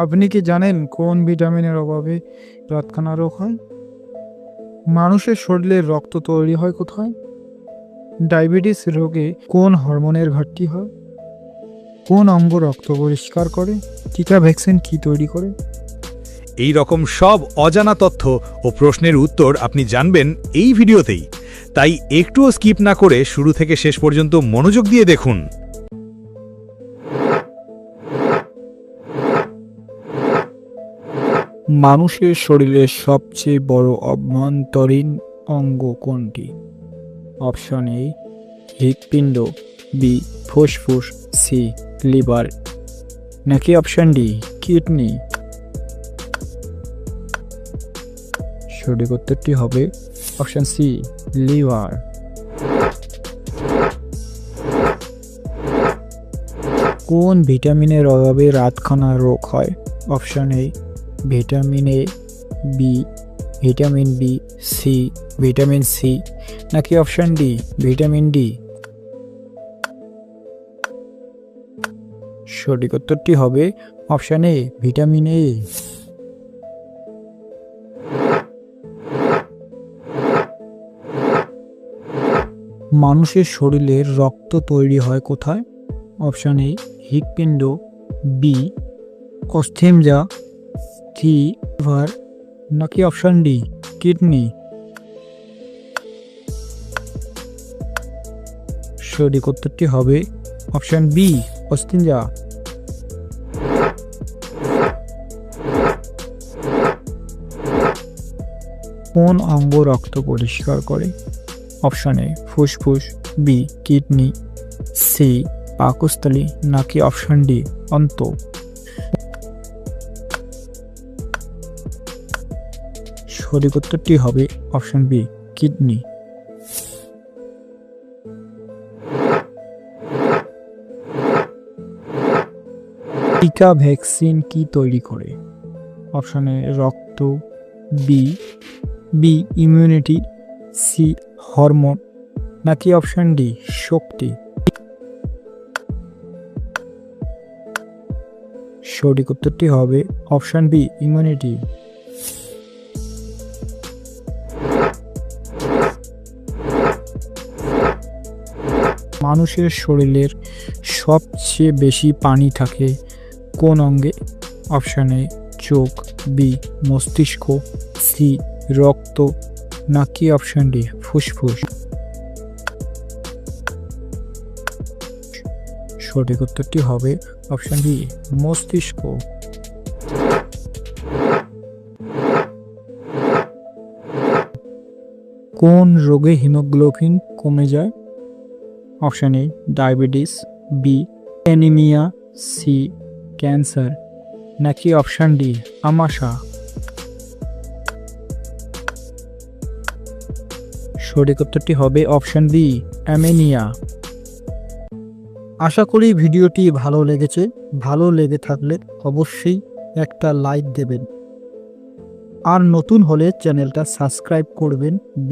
আপনি কি জানেন কোন ভিটামিনের অভাবে রাতকানা রোগ হয়? মানুষের শরীরে রক্ত তৈরি হয় কোথায়? ডায়াবেটিস রোগে কোন হরমোনের ঘাটতি হয়? কোন অঙ্গ রক্ত পরিষ্কার করে? টিকা ভ্যাকসিন কি তৈরি করে? এই রকম সব অজানা তথ্য ও প্রশ্নের উত্তর আপনি জানবেন এই ভিডিওতেই। তাই একটুও স্কিপ না করে শুরু থেকে শেষ পর্যন্ত মনোযোগ দিয়ে দেখুন। মানুষের শরীরের সবচেয়ে বড় অভ্যন্তরীণ অঙ্গ কোনটি? অপশন এ হৃৎপিণ্ড, বি ফুসফুস, সি লিভার, নাকি অপশন ডি কিডনি? সঠিক উত্তরটি হবে অপশন সি লিভার। কোন ভিটামিনের অভাবে রাতকানা রোগ হয়? Option A vitamin A, B vitamin B, C vitamin C, নাকি অপশন ডি ভিটামিন ডি? সঠিক উত্তরটি হবে অপশন এ ভিটামিন এ। মানুষের শরীরে রক্ত তৈরি হয় কোথায়? অপশন এ হৃৎপিণ্ড, বি অস্থিমজ্জা, সি লিভার, নাকি অপশন ডি কিডনি? সঠিক উত্তরটি হবে অপশন বি অস্থিমজ্জা। কোন অঙ্গ রক্ত পরিষ্কার করে? অপশন এ ফুসফুস, বি কিডনি, সি পাকস্থলী, নাকি অপশন ডি অন্ত? সঠিক উত্তরটি হবে অপশন বি কিডনি। টিকা ভ্যাকসিন কি তৈরি করে? অপশন এ রক্ত, বি ইমিউনিটি, সি হরমোন, নাকি অপশন ডি শক্তি? সঠিক উত্তরটি হবে অপশন বি ইমিউনিটি। মানুষের শরীরের সবচেয়ে বেশি পানি থাকে কোন অঙ্গে? অপশন এ চোখ, বি মস্তিষ্ক, সি রক্ত, নাকি অপশন ডি ফুসফুস? সঠিক উত্তরটি হবে অপশন বি মস্তিষ্ক। কোন রোগে হিমোগ্লোবিন কমে যায়? Option A diabetes, B anaemia, C cancer, নাকি অপশন ডি আমাশা? সঠিক উত্তরটি হবে অপশন বি অ্যামেনিয়া। আশা করি ভিডিওটি ভালো লেগেছে। ভালো লেগে থাকলে অবশ্যই একটা লাইক দেবেন, আর নতুন হলে চ্যানেলটা সাবস্ক্রাইব করবেন।